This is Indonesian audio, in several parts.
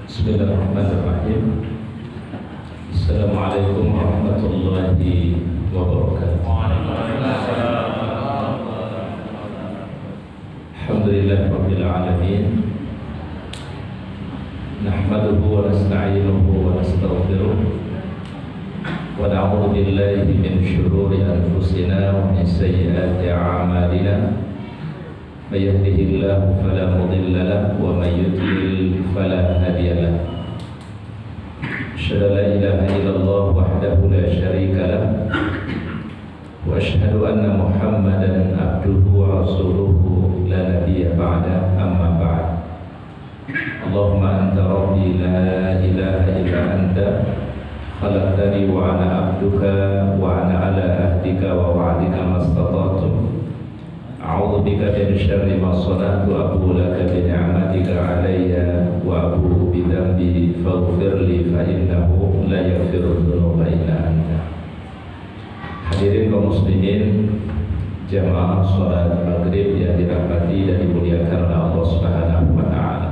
Bismillahirrahmanirrahim. Assalamualaikum warahmatullahi wabarakatuh. Alhamdulillah rabbil alamin. Nahmaduhu wa nasta'inuhu wa nastaghfiruh. Wa na'udzu billahi min shururi anfusina wa min sayyiati a'malina. May yahdihillahu fala mudilla lahu wa may yudlil fala hadiya lahu. Asyhadu an la ilaha illallah wahdahu la syarika lahu wa asyhadu anna Muhammadan abduhu wa rasuluhu la nabiyya ba'da, amma ba'd. Allahumma anta rabbi la ilaha illa anta khalaqtani wa ana abduka wa ana ala ahdika wa wa'dika mastata'tu. A'udzu bika min syarri ma sana'tu, abu laka bi ni'matika 'alayya wa abu bi dhanbi faghfir li fa innahu la yaghfiru dzunuba illa anta. Hadirin kaum muslimin, jamaah salat maghrib yang dirahmati dan dimuliakan oleh Allah Subhanahu wa taala.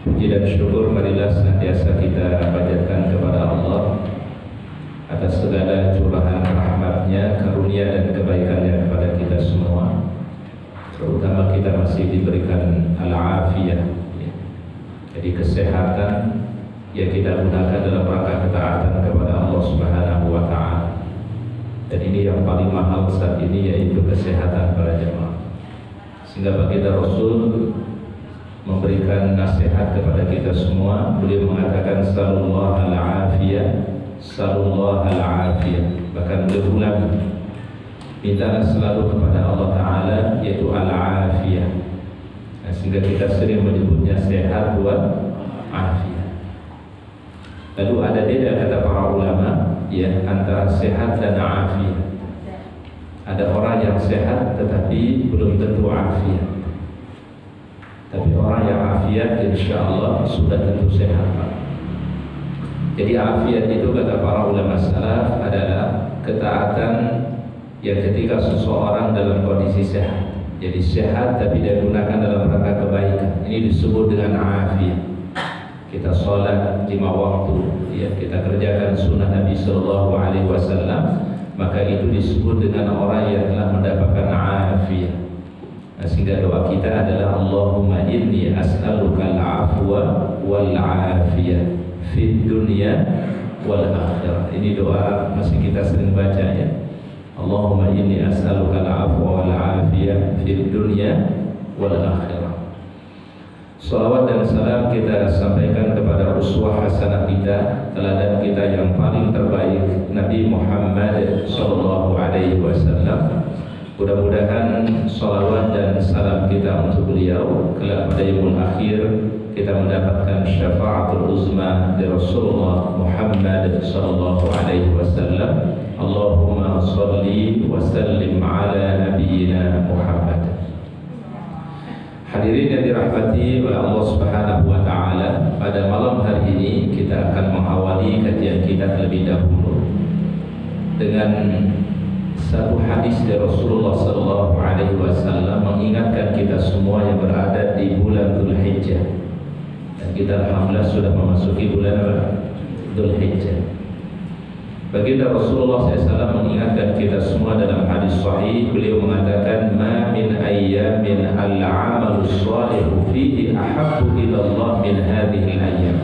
Puji dan syukur marilah senantiasa kita panjatkan kepada Allah atas segala curahan rahmat-Nya, karunia dan kebaikan-Nya kepada kita semua. Terutama kita masih diberikan al-afiyah, ya. Jadi kesehatan yang kita gunakan dalam rangka ketaatan kepada Allah Subhanahu wa taala. Dan ini yang paling mahal saat ini, yaitu kesehatan para jemaah. Sehingga baginda Rasul memberikan nasihat kepada kita semua. Beliau mengatakan sallallahu al-afiyah, sallallahu al-afiyah. Bahkan beliau ulang, mintalah selalu kepada Allah Ta'ala, yaitu al-afiyah. Nah, sehingga kita sering menyebutnya sehat buat afiyah. Lalu ada beda kata para ulama, ya, antara sehat dan afiyah. Ada orang yang sehat tetapi belum tentu afiyah. Tapi orang yang afiat insya Allah sudah tentu sehat. Jadi afiat itu kata para ulama salaf adalah ketaatan yang ketika seseorang dalam kondisi sehat. Jadi sehat tapi dia gunakan dalam rangka kebaikan. Ini disebut dengan afiat. Kita sholat 5 waktu, ya, kita kerjakan sunnah Nabi Sallallahu Alaihi Wasallam, maka itu disebut dengan orang yang telah mendapatkan afiat. Sehingga doa kita adalah Allahumma inni as'aluka al-afwa wal-afiyah fid dunya wal akhirah. Ini doa masih kita sering baca, ya. Allahumma inni as'aluka al-afwa wal-afiyah fid dunya wal akhirah. Salawat dan salam kita sampaikan kepada uswah hasanah kita, teladan kita yang paling terbaik, Nabi Muhammad sallallahu alaihi wasallam. Mudah-mudahan salawat dan salam kita untuk beliau kelak pada yaumul akhir kita mendapatkan syafaatul uzma dari Rasulullah Muhammad sallallahu alaihi wasallam. Allahumma shalli wa sallim ala nabiyyina Muhammad. Hadirin yang dirahmati oleh Allah Subhanahu wa taala, pada malam hari ini kita akan mengawali kajian kita terlebih dahulu dengan satu hadis dari Rasulullah Sallallahu Alaihi Wasallam mengingatkan kita semua yang berada di bulan Dzulhijjah, dan kita alhamdulillah sudah memasuki bulan Dzulhijjah. Baginda Rasulullah SAW mengingatkan kita semua dalam hadis sahih. Beliau mengatakan, "Ma min ayyamin al-'amalu shalihu fihi ahabbu ila Allah min hadhihi al-ayyam."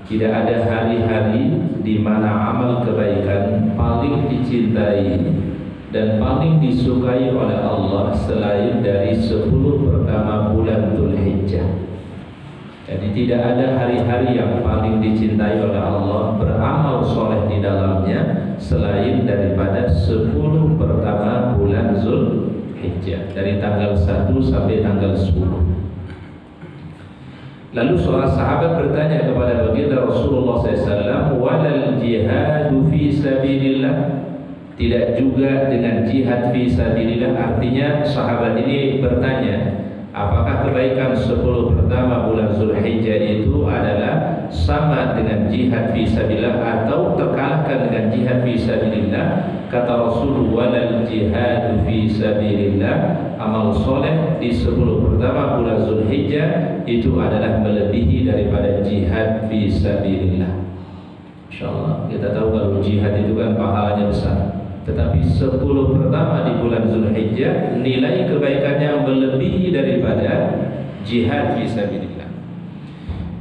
Tidak ada hari-hari di mana amal kebaikan paling dicintai dan paling disukai oleh Allah selain dari 10 pertama bulan Dzulhijjah. Jadi tidak ada hari-hari yang paling dicintai oleh Allah, beramal soleh di dalamnya, selain daripada 10 pertama bulan Dzulhijjah, dari tanggal 1 sampai tanggal 10. Lalu seorang sahabat bertanya kepada baginda Rasulullah SAW, "Walal jihadu fi sabilillah?" Tidak juga dengan jihad fi sabilillah. Artinya sahabat ini bertanya, apakah kebaikan 10 pertama bulan Dzulhijjah itu adalah sama dengan jihad fi sabilillah atau terkalahkan dengan jihad fi sabilillah? Kata Rasul, "Walal jihadu fi sabilillah amal soleh di 10 pertama bulan Zulhijjah itu adalah melebihi daripada jihad fi sabilillah. Insyaallah kita tahu kalau jihad itu kan pahalanya besar, tetapi 10 pertama di bulan Zulhijjah nilai kebaikannya melebihi daripada jihad fi sabilillah.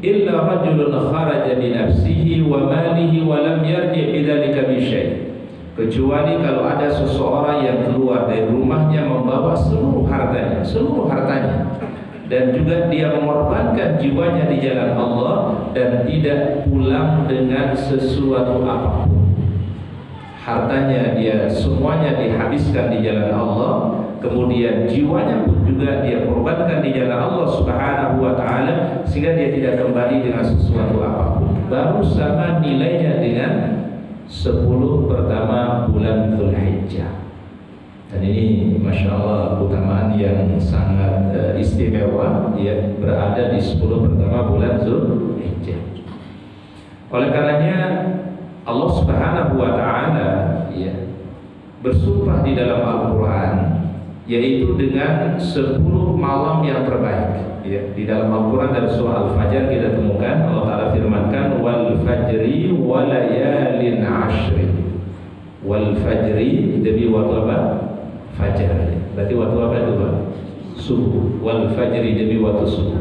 Illa rajulun kharaja bi nafsihi wa malihi wa lam yarji bidzalika bi syai'. Kecuali kalau ada seseorang yang keluar dari rumahnya membawa seluruh hartanya, dan juga dia mengorbankan jiwanya di jalan Allah dan tidak pulang dengan sesuatu apapun. Hartanya dia semuanya dihabiskan di jalan Allah, kemudian jiwanya pun juga dia korbankan di jalan Allah Subhanahu wa taala, sehingga dia tidak kembali dengan sesuatu apapun. Baru sama nilainya dengan 10 pertama bulan Zulhijjah. Dan ini Masya Allah keutamaan yang sangat istimewa ya, berada di 10 pertama bulan Zulhijjah. Oleh karenanya Allah Subhanahu wa taala ya bersumpah di dalam Al-Qur'an, yaitu dengan 10 malam yang terbaik. Ya, di dalam Al-Quran dari surah Al-Fajr kita temukan Allah Ta'ala firmankan wal fajri wa layalin ashrin. Wal fajri demi waktu apa? Fajar. Berarti waktu apa itu Pak? Subuh. Wal fajri demi waktu subuh.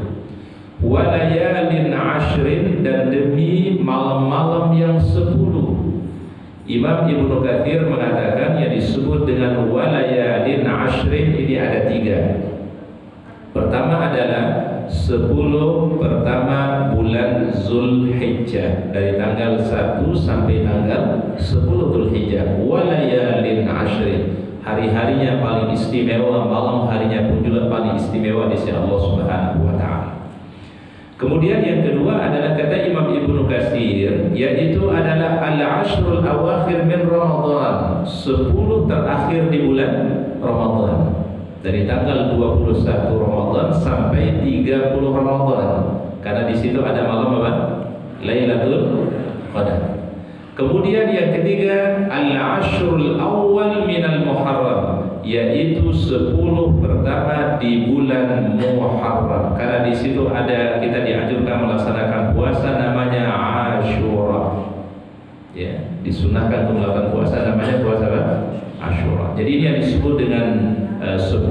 Wa layalin ashrin, dan demi malam-malam yang 10. Imam Ibnu Katsir mengatakan yang disebut dengan wa layalin ashrin ini ada 3. Pertama adalah 10 pertama bulan Zulhijjah, dari tanggal 1 sampai tanggal 10 Zulhijjah. Walayalin ashrin, hari-harinya paling istimewa, malam harinya pun juga paling istimewa di sisi Allah Subhanahu wa taala. Kemudian yang kedua adalah kata Imam Ibnu Katsir, yaitu adalah al-ashrul awakhir min Ramadan, 10 terakhir di bulan Ramadan. Dari tanggal 21 Ramadan sampai 30 Ramadan, karena di situ ada malam apa? Lailatul Qadar. Kemudian yang ketiga al-ashrul awal minal Muharram, yaitu 10 pertama di bulan Muharram, karena di situ ada kita dianjurkan melaksanakan puasa namanya Asyura. Ya, disunahkan untuk melakukan puasa namanya puasa apa? Asyura. Jadi ini yang disebut dengan 10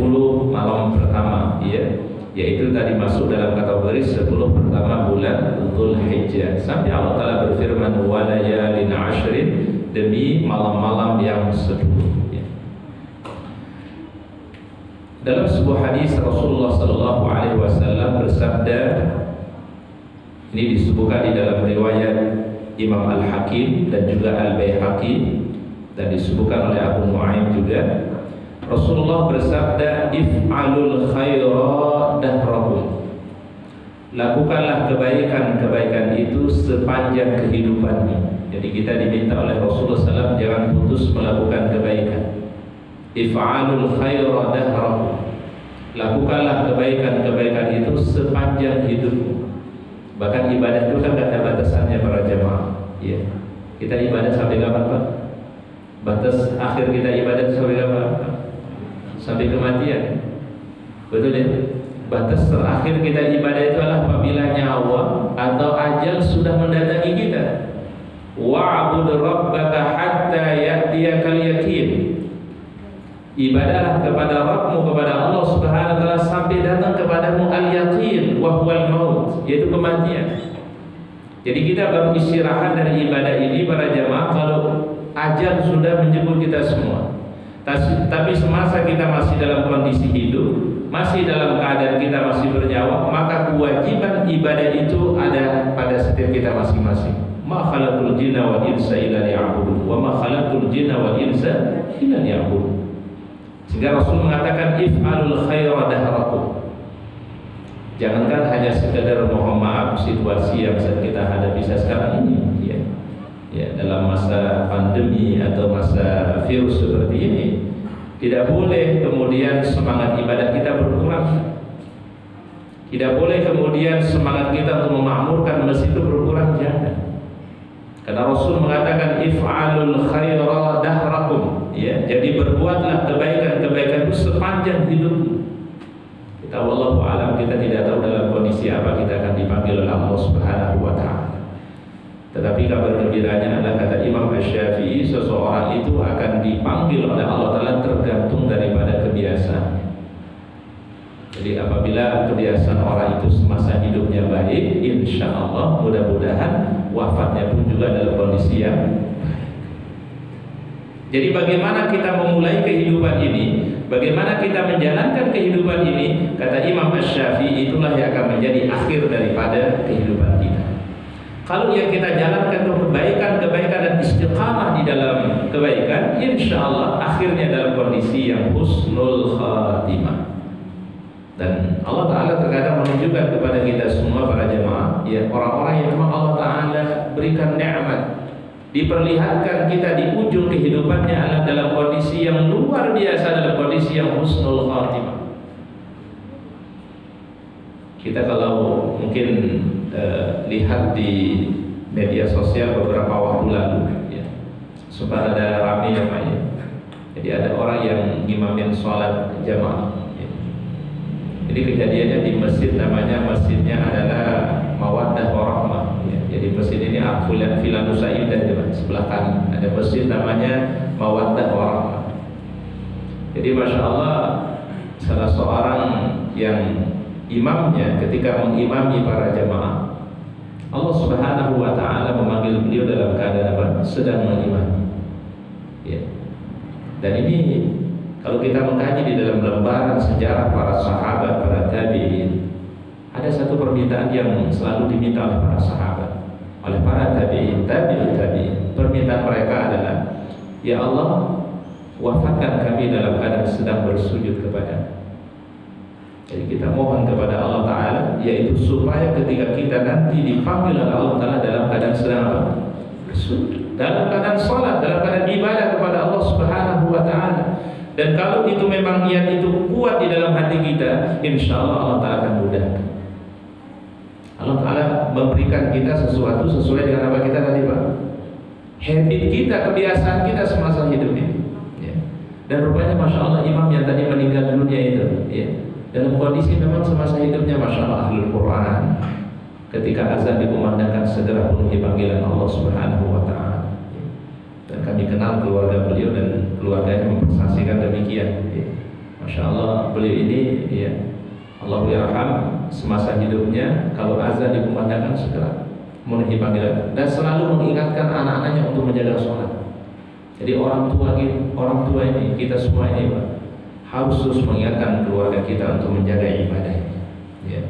malam pertama ya, yaitu tadi masuk dalam kategori 10 pertama bulan Zulhijjah. Sampai Allah Ta'ala berfirman wa layalin ashrin, demi malam-malam yang 10 ya. Dalam sebuah hadis Rasulullah sallallahu alaihi wasallam bersabda, ini disebutkan di dalam riwayat Imam Al-Hakim dan juga Al-Baihaqi, dan disebutkan oleh Abu Nu'aim juga. Rasulullah bersabda, if'alul khaira dahrakum, lakukanlah kebaikan-kebaikan itu sepanjang kehidupanmu. Jadi kita diminta oleh Rasulullah SAW jangan putus melakukan kebaikan. If'alul khaira dahrakum, lakukanlah kebaikan-kebaikan itu sepanjang hidupmu. Bahkan ibadah itu kan tidak ada batasannya para jemaah ya. Kita ibadah sampai kapan Pak? Batas akhir kita ibadah sampai kapan? Sampai kematian. Betul ya? Batas terakhir kita ibadah itu adalah apabila nyawa atau ajal sudah mendatangi kita. Wa'bud rabbaka hatta ya'tiyakal yaqin. Ibadahlah kepada Rabbmu, kepada Allah Subhanahu wa taala sampai datang kepadamu al-yaqin wa huwal maut, yaitu kematian. Jadi kita baru istirahat dari ibadah ini para jamaah kalau ajal sudah menjemput kita semua. Tapi semasa kita masih dalam kondisi hidup, masih dalam keadaan kita masih bernyawa, maka kewajiban ibadah itu ada pada setiap kita masing-masing. Ma khalaqul jinna wal insa illa liya'budun wa ma khalaqul jinna wal insa illa liya'budun. Sehingga Rasul mengatakan if'alul khaira dahrakum. Jangankan hanya sekedar mohon maaf situasi yang sedang kita hadapi sekarang ini ya. Ya, dalam masa pandemi atau masa virus seperti ini, tidak boleh kemudian semangat ibadah kita berkurang. Tidak boleh kemudian semangat kita untuk memakmurkan masjid itu berkurang, jangan. Karena Rasul mengatakan if'alul khaira dahrakum ya. Jadi berbuatlah kebaikan-kebaikan itu sepanjang hidupmu. Kita wallahu alam, kita tidak tahu dalam kondisi apa kita akan dipanggil oleh Allah Subhanahu wa taala. Tetapi kabar gembiranya adalah kata Imam Asy-Syafi'i, seseorang itu akan dipanggil oleh Allah Ta'ala tergantung daripada kebiasaan. Jadi apabila kebiasaan orang itu semasa hidupnya baik, insya Allah mudah-mudahan wafatnya pun juga dalam kondisi yang baik. Jadi bagaimana kita memulai kehidupan ini, bagaimana kita menjalankan kehidupan ini, kata Imam Asy-Syafi'i, itulah yang akan menjadi akhir daripada kehidupan kita. Kalau yang kita jalankan kebaikan dan istiqamah di dalam kebaikan, insya Allah akhirnya dalam kondisi yang husnul khatimah. Dan Allah Ta'ala terkadang menunjukkan kepada kita semua para jemaah, ya, orang-orang yang memang Allah Ta'ala berikan nikmat, diperlihatkan kita di ujung kehidupannya adalah dalam kondisi yang luar biasa, dalam kondisi yang husnul khatimah. Kita kalau mungkin lihat di media sosial beberapa waktu lalu, ya, sempat ada ramai ya Pak, ya. Jadi ada orang yang ngimamin sholat jamaah, ya. Jadi kejadiannya di masjid, namanya masjidnya adalah Mawaddah Warahmah, ya. Jadi masjid ini Villa Nusaim dan sebelah kanan ada masjid namanya Mawaddah Warahmah. Jadi masya Allah, salah seorang yang imamnya ketika mengimami para jamaah, Allah Subhanahu wa taala memanggil beliau dalam keadaan apa? Sedang mengimami. Ya. Dan ini kalau kita mengkaji di dalam lembaran sejarah para sahabat, para tabi'in, ada satu permintaan yang selalu diminta oleh para sahabat, oleh para tabi'in. Permintaan mereka adalah, ya Allah, wafatkan kami dalam keadaan sedang bersujud kepada. Jadi kita mohon kepada Allah Ta'ala, yaitu supaya ketika kita nanti dipanggil oleh Allah Ta'ala dalam keadaan sedang apa? Bersujud, dalam keadaan sholat, dalam keadaan ibadah kepada Allah Subhanahu wa Ta'ala. Dan kalau itu memang niat itu kuat di dalam hati kita, insya Allah Allah Ta'ala akan mudahkan. Allah Ta'ala memberikan kita sesuatu sesuai dengan apa kita tadi Pak, habit kita, kebiasaan kita semasa hidup ini, ya. Dan rupanya masya Allah imam yang tadi meninggal dunia itu, ya, dalam kondisi memang semasa hidupnya masya Allah ahlul Quran, ketika azan dikumandangkan segera penuhi panggilan Allah Subhanahu wa Ta'ala. Dan kami kenal keluarga beliau dan keluarganya mempersaksikan demikian, ya. Masya Allah beliau ini, ya, Allah yarham, semasa hidupnya kalau azan dikumandangkan segera memenuhi panggilan dan selalu mengingatkan anak-anaknya untuk menjaga sholat. Jadi orang tua ini kita semua ini Pak, harus terus mengingatkan keluarga kita untuk menjaga ibadah, ya.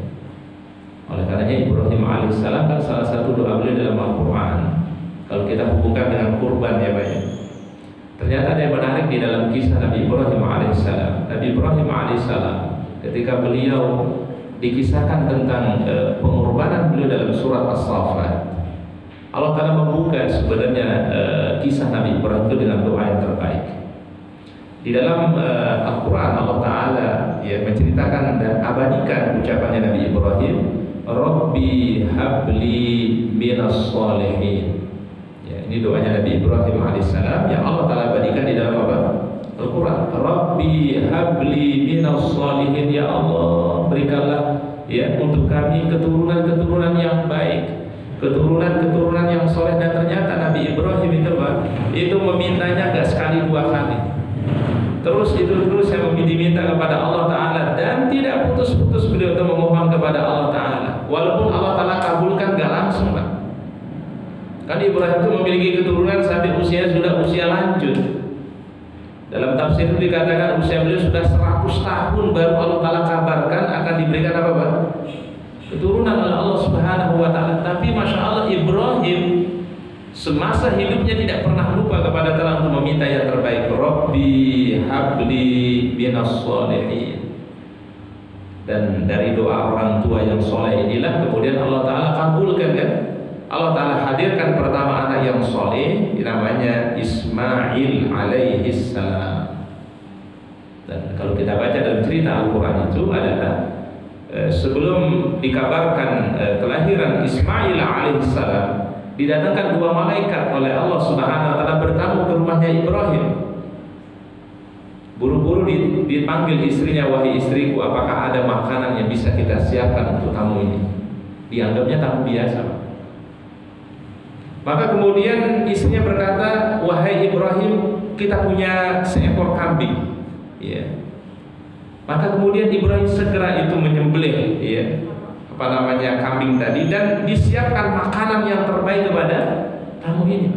Oleh karenanya Ibrahim alaihissalam kan salah satu doa beliau dalam Al-Quran, kalau kita hubungkan dengan kurban, ya Pak, ya. Ternyata ada yang menarik di dalam kisah Nabi Ibrahim alaihissalam. Nabi Ibrahim alaihissalam ketika beliau dikisahkan tentang pengorbanan beliau dalam surat As-Saffat, Allah Ta'ala membuka sebenarnya kisah Nabi Ibrahim itu dengan doa yang terbaik. Di dalam Al-Quran Allah Ta'ala, ya, menceritakan dan abadikan ucapannya Nabi Ibrahim, Rabbi habli minas sholihin. Ya, ini doanya Nabi Ibrahim alaihissalam yang Allah Ta'ala abadikan di dalam apa? Al-Quran. Rabbi habli minas sholihin, ya Allah berikanlah, ya, untuk kami keturunan-keturunan yang baik, keturunan-keturunan yang soleh. Dan ternyata Nabi Ibrahim itu Pak, itu memintanya gak sekali dua kali, terus saya diminta kepada Allah Ta'ala dan tidak putus-putus beliau itu memohon kepada Allah Ta'ala, walaupun Allah Ta'ala kabulkan gak langsung Pak. Kan Ibrahim itu memiliki keturunan sampai usia lanjut. Dalam tafsir itu dikatakan usia beliau sudah 100 tahun baru Allah Ta'ala kabarkan akan diberikan apa Pak? Keturunan oleh Allah Subhanahu wa Ta'ala. Tapi masya Allah Ibrahim semasa hidupnya tidak pernah lupa kepada Allah untuk meminta yang terbaik. Rabbi habli minas sholihin. Dan dari doa orang tua yang soleh inilah kemudian Allah Ta'ala kabulkan, kan? Allah Ta'ala hadirkan pertama anak yang soleh, namanya Ismail alaihissalam. Dan kalau kita baca dalam cerita Al-Quran itu adalah sebelum dikabarkan kelahiran Ismail alaihissalam, didatangkan dua malaikat oleh Allah Subhanahu wa Ta'ala bertamu ke rumahnya Ibrahim. Buru-buru dipanggil istrinya, wahai istriku, apakah ada makanan yang bisa kita siapkan untuk tamu ini? Dianggapnya tamu biasa. Maka kemudian istrinya berkata, wahai Ibrahim, kita punya seekor kambing. Ya. Maka kemudian Ibrahim segera itu menyembelih, ya, kambing tadi, dan disiapkan makanan yang terbaik kepada tamu ini.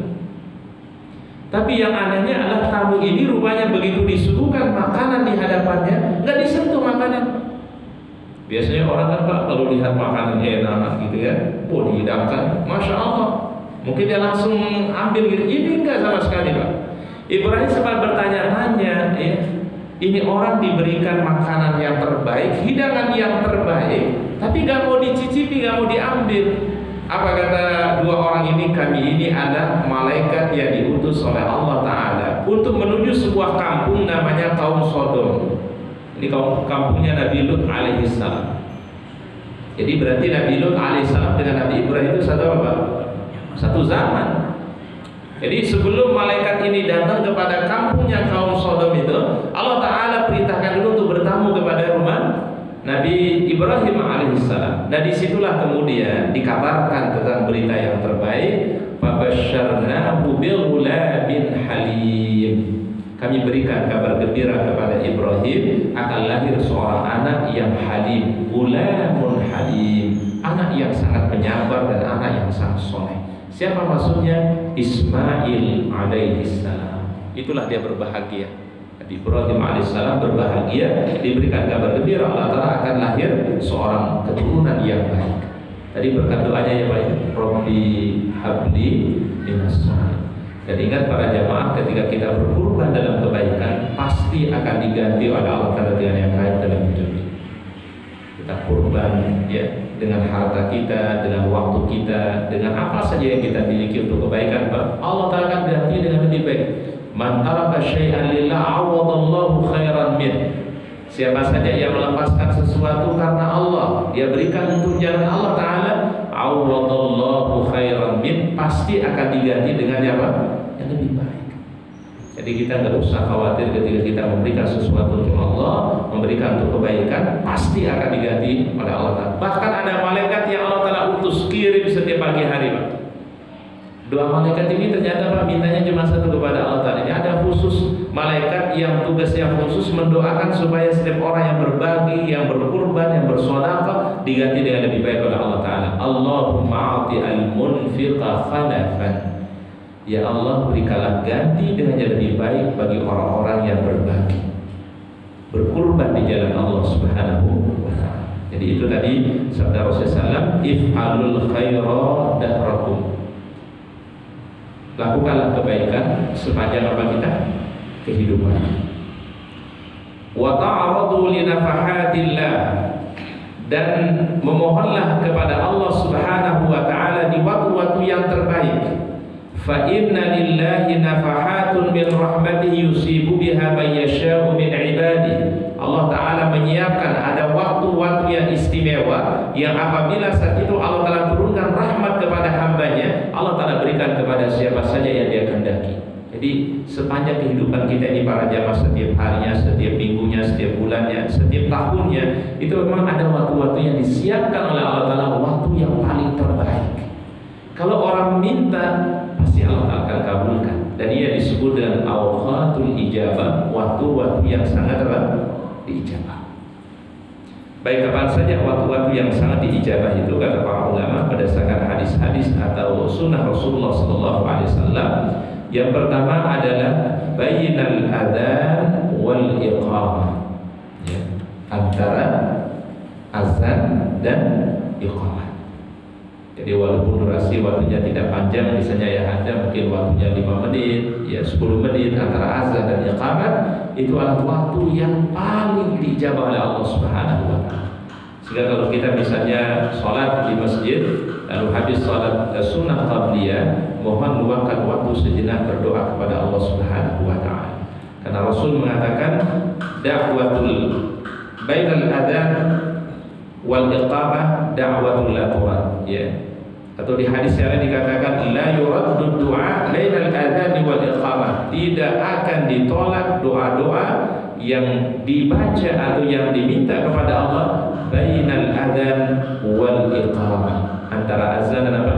Tapi yang anehnya adalah tamu ini rupanya begitu disuguhkan makanan di hadapannya, nggak disentuh makanan. Biasanya orang kan Pak kalau lihat makanan enak gitu ya, dihidangkan, masya Allah, mungkin dia langsung ambil gitu. Ini enggak sama sekali Pak. Ibrahim sempat bertanya-tanya, ya, ini orang diberikan makanan yang terbaik, hidangan yang terbaik, tapi nggak mau dicicipi, nggak mau diambil. Apa kata dua orang ini? Kami ini ada malaikat yang diutus oleh Allah Ta'ala untuk menuju sebuah kampung namanya kaum Sodom. Ini kampungnya Nabi Lut alaihissalam. Jadi berarti Nabi Lut alaihissalam dengan Nabi Ibrahim itu satu apa? Satu zaman. Jadi sebelum malaikat ini datang kepada kampungnya kaum Sodom itu, Allah Ta'ala perintahkan dulu untuk bertamu kepada rumah Nabi Ibrahim alaihissalam. Dan disitulah kemudian dikabarkan tentang berita yang terbaik. Fabasyarnahu bighulamin halim. Kami berikan kabar gembira kepada Ibrahim akan lahir seorang anak yang halim, gulamun halim, anak yang sangat penyabar dan anak yang sangat soleh. Siapa maksudnya? Ismail alaihissalam. Itulah dia berbahagia. Ibrahim alaihissalam berbahagia, diberikan kabar gembira Allah Ta'ala akan lahir seorang keturunan yang baik. Tadi berkat doanya ya Pak, Rabbi habli minas sholihin. Dan ingat para jamaah, ketika kita berkorban dalam kebaikan, pasti akan diganti oleh Allah Ta'ala dengan yang baik dalam hidup ini. Kita kurban ya, dengan harta kita, dengan waktu kita, dengan apa saja yang kita miliki untuk kebaikan Pak, Allah Ta'ala akan ganti dengan lebih baik. Man taraka syai'an lillah awadallahu khairan min. Siapa saja yang melepaskan sesuatu karena Allah, dia berikan untuk jalan Allah Ta'ala, awadallahu khairan min, pasti akan diganti dengan apa? Yang lebih baik. Jadi kita nggak usah khawatir ketika kita memberikan sesuatu untuk Allah, memberikan untuk kebaikan, pasti akan diganti oleh Allah Ta'ala. Bahkan ada malaikat yang Allah Ta'ala utus kirim setiap pagi hari Pak. Dua malaikat ini ternyata Pak mintanya cuma satu kepada Allah Ta'ala. Ini ada khusus malaikat yang tugasnya khusus mendoakan supaya setiap orang yang berbagi, yang berkurban, yang bersedekah diganti dengan lebih baik oleh Allah Ta'ala. Allahumma a'ti al-munfiqa khalafan. Ya Allah, berikanlah ganti dengan yang lebih baik bagi orang-orang yang berbagi, berkurban di jalan Allah Subhanahu wa Ta'ala. Jadi itu tadi sabda Rasulullah SAW, if'alul khaira dahrakum. Lakukanlah kebaikan sepanjang apa kita kehidupan. Wa ta'aradu li nafahatillah, dan memohonlah kepada Allah Subhanahu wa Ta'ala di waktu-waktu yang terbaik. Fa inna lillahi nafahatun min rahmatihi yusibu biha man yasha'u min ibadihi. Allah Ta'ala menyiapkan ada waktu-waktu yang istimewa yang apabila saat itu Allah Ta'ala turunkan rahmat kepada hambanya, Allah Ta'ala berikan kepada siapa saja yang dia kehendaki. Jadi sepanjang kehidupan kita ini para jamaah, setiap harinya, setiap minggunya, setiap bulannya, setiap tahunnya, itu memang ada waktu-waktu yang disiapkan oleh Allah Ta'ala, waktu yang paling terbaik. Kalau orang minta, pasti Allah Ta'ala akan kabulkan. Dan ia disebut dengan awqatul ijabah, waktu-waktu yang sangat diijabah. Baik, kapan saja waktu-waktu yang sangat diijabah itu kata para ulama berdasarkan hadis-hadis atau sunnah Rasulullah SAW. Yang pertama adalah bainal adzan wal iqamah, ya, antara azan dan iqamah. Jadi walaupun durasi waktunya tidak panjang, misalnya ya ada mungkin waktunya 5 menit, ya 10 menit antara azan dan iqamah, itu adalah waktu yang paling diijabah oleh Allah Subhanahu wa Ta'ala. Sehingga kalau kita misalnya sholat di masjid, lalu habis sholat sunnah qabliyah, mohon luangkan waktu sejenak berdoa kepada Allah Subhanahu wa Ta'ala. Karena Rasul mengatakan da'watul bainal adzan wal iqamah da'watul la turad, ya. Atau di hadis yang lain dikatakan la yuraddu du'a bainal adzan wal iqamah, tidak akan ditolak doa-doa yang dibaca atau yang diminta kepada Allah bainal adzan wal iqamah, antara azan dan apa?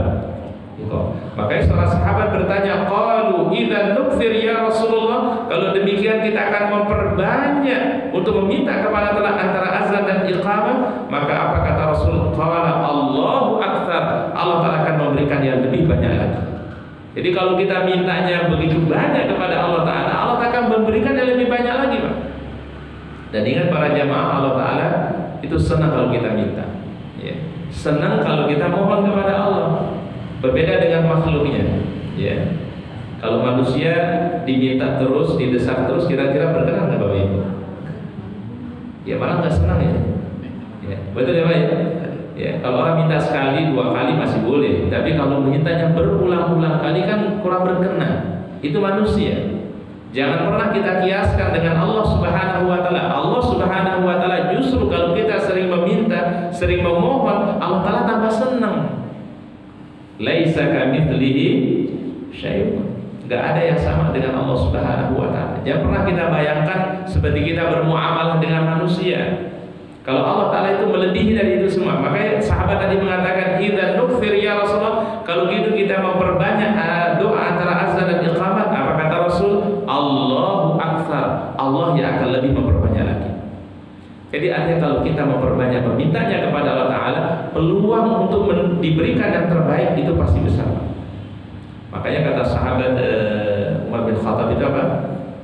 Makanya seorang sahabat bertanya, qalu idzan nukthir ya Rasulullah, kalau demikian kita akan memperbanyak untuk meminta kepada Allah antara azan dan iqamah. Maka apa kata Rasul? Qala Allahu aktsar, Allah Ta'ala akan memberikan yang lebih banyak lagi. Jadi kalau kita mintanya begitu banyak kepada Allah Ta'ala, Allah akan memberikan yang lebih banyak lagi, Pak. Dan ingat para jamaah, Allah Ta'ala itu senang kalau kita minta, ya. Senang kalau kita mohon kepada Allah. Berbeda dengan makhluknya, ya. Kalau manusia diminta terus, didesak terus, kira-kira berkenan nggak Bapak Ibu? Ya malah nggak senang ya. Ya, betul ya Pak ya? Ya, kalau orang minta sekali, 2 kali masih boleh, tapi kalau mintanya berulang-ulang kali kan kurang berkenan. Itu manusia. Jangan pernah kita kiaskan dengan Allah Subhanahu wa Ta'ala. Allah Subhanahu wa Ta'ala justru kalau kita sering meminta, sering memohon, Allah Ta'ala tambah senang. Laisa kamitslihi syai'un. Enggak ada yang sama dengan Allah Subhanahu wa Ta'ala. Jangan pernah kita bayangkan seperti kita bermuamalah dengan manusia. Kalau Allah Ta'ala itu melebihi dari itu semua. Makanya sahabat tadi mengatakan, idzan nukthir ya Rasulullah, kalau gitu kita memperbanyak doa antara azan dan iqamah. Apa kata Rasul? Allahu aktsar, Allah yang akan lebih memperbanyak lagi. Jadi artinya kalau kita memperbanyak memintanya kepada Allah Ta'ala, peluang untuk diberikan yang terbaik itu pasti besar. Makanya kata sahabat Umar bin Khattab itu apa?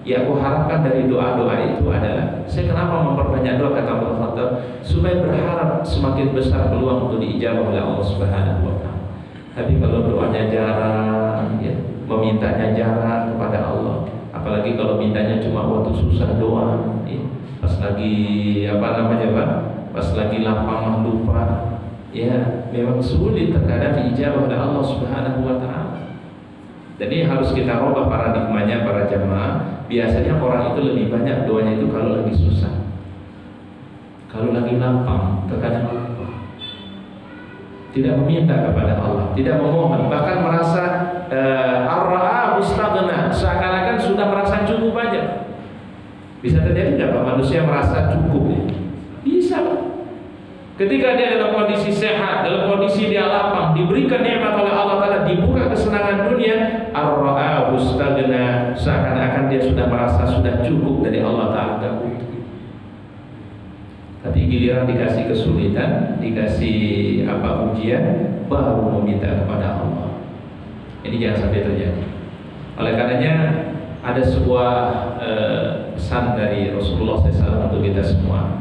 Ya aku harapkan dari doa-doa itu adalah, saya kenapa memperbanyak doa, kata Umar bin Khattab, supaya berharap semakin besar peluang untuk diijabah oleh Allah Subhanahu wa Ta'ala. Tapi kalau doanya jarang, ya, memintanya jarang kepada Allah, apalagi kalau mintanya cuma waktu susah doang, ya, pas lagi apa namanya Pak, pas lagi lapang lupa, ya memang sulit terkadang diijabah oleh Allah Subhanahu wa Ta'ala. Jadi harus kita rubah paradigmanya para jamaah. Biasanya orang itu lebih banyak doanya itu kalau lagi susah, kalau lagi lapang, terkadang lupa, tidak meminta kepada Allah, tidak memohon, bahkan merasa ar-ra'a mustaghna, seakan-akan sudah merasa cukup aja. Bisa terjadi nggak Pak manusia merasa cukup ya? Bisa Pak. Ketika dia dalam kondisi sehat, dalam kondisi dia lapang, diberikan nikmat oleh Allah Ta'ala, dibuka kesenangan dunia, ar-ra'a mustaghna, seakan-akan dia sudah merasa sudah cukup dari Allah Ta'ala, tak butuh. Tapi giliran dikasih kesulitan, dikasih ujian, baru meminta kepada Allah. Ini jangan sampai terjadi. Oleh karenanya ada sebuah pesan dari Rasulullah SAW untuk kita semua.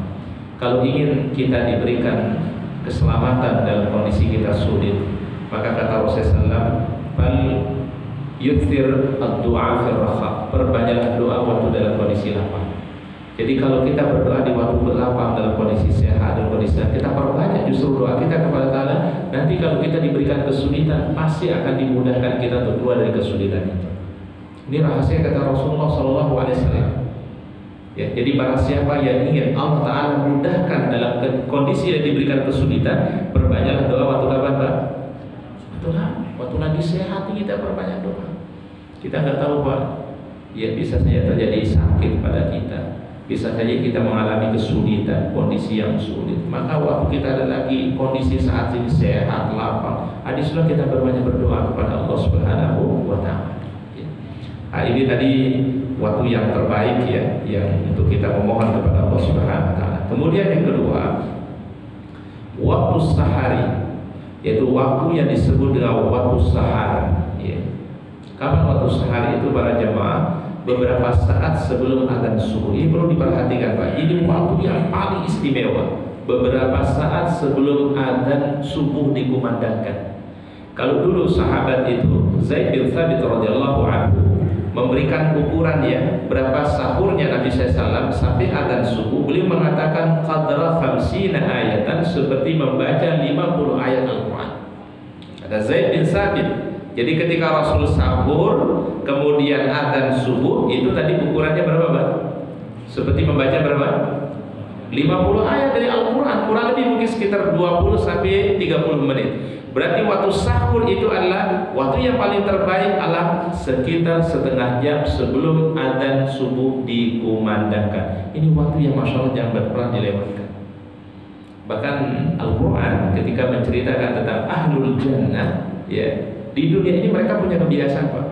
Kalau ingin kita diberikan keselamatan dalam kondisi kita sulit, maka kata Rasulullah SAW, bal yukthir ad-du'a fil raha, perbanyaklah doa waktu dalam kondisi lapang. Jadi kalau kita berdoa di waktu berlapang, dalam kondisi sehat, dalam kondisi sehat, kita perbanyak justru doa kita kepada Allah. Nanti kalau kita diberikan kesulitan, pasti akan dimudahkan kita untuk keluar dari kesulitan itu. Ini rahasia kata Rasulullah SAW. Ya, jadi barang siapa yang ingin Allah Ta'ala mudahkan dalam kondisi yang diberikan kesulitan, perbanyaklah doa waktu kapan Pak? Waktu lagi sehat kita perbanyak doa. Kita nggak tahu Pak, ya bisa saja terjadi sakit pada kita, bisa saja kita mengalami kesulitan, kondisi yang sulit. Maka waktu kita ada lagi kondisi saat ini sehat, lapang, hadislah kita berbanyak berdoa kepada Allah Subhanahu wa Ta'ala. Nah, ini tadi waktu yang terbaik ya, yang untuk kita memohon kepada Allah Subhanahu wa Ta'ala. Kemudian yang kedua, waktu sahari, yaitu waktu yang disebut dengan waktu sahar. Ya. Kapan waktu sahar itu para jemaah? Beberapa saat sebelum adzan subuh. Ini perlu diperhatikan Pak. Ini waktu yang paling istimewa. Beberapa saat sebelum adzan subuh dikumandangkan. Kalau dulu sahabat itu Zaid bin Thabit radhiyallahu anhu memberikan ukuran ya berapa sahurnya Nabi SAW sampai adzan subuh, beliau mengatakan qadra 50 ayatan, seperti membaca 50 ayat Al-Quran. Ada Zaid bin Thabit. Jadi ketika Rasul sahur kemudian adzan subuh, itu tadi ukurannya berapa Pak? Seperti membaca berapa? 50 ayat dari Al-Quran, kurang lebih mungkin sekitar sekitar 20 sampai 30 menit. Berarti waktu sahur itu adalah waktu yang paling terbaik adalah sekitar setengah jam sebelum adzan subuh dikumandangkan. Ini waktu yang Masya Allah jangan pernah dilewatkan. Bahkan Al-Quran ketika menceritakan tentang ahlul jannah, ya, di dunia ini mereka punya kebiasaan, Pak.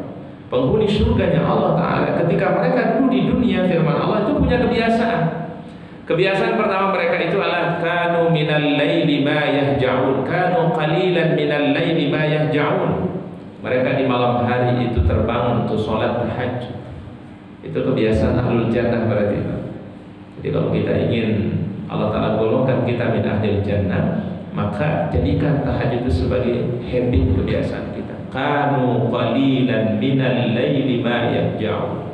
Penghuni surganya Allah Ta'ala ketika mereka dulu di dunia, firman Allah itu punya kebiasaan. Kebiasaan pertama mereka itu adalah kanu minal laili ma yahja'un, kanu qalilan minal laili ma yahja'un. Mereka di malam hari itu terbangun untuk sholat tahajud. Itu kebiasaan ahlul jannah berarti. Jadi kalau kita ingin Allah Ta'ala golongkan kita min ahlil jannah, maka jadikan tahajud itu sebagai habit, kebiasaan kita. Kanu qalilan minal laili ma yahja'un.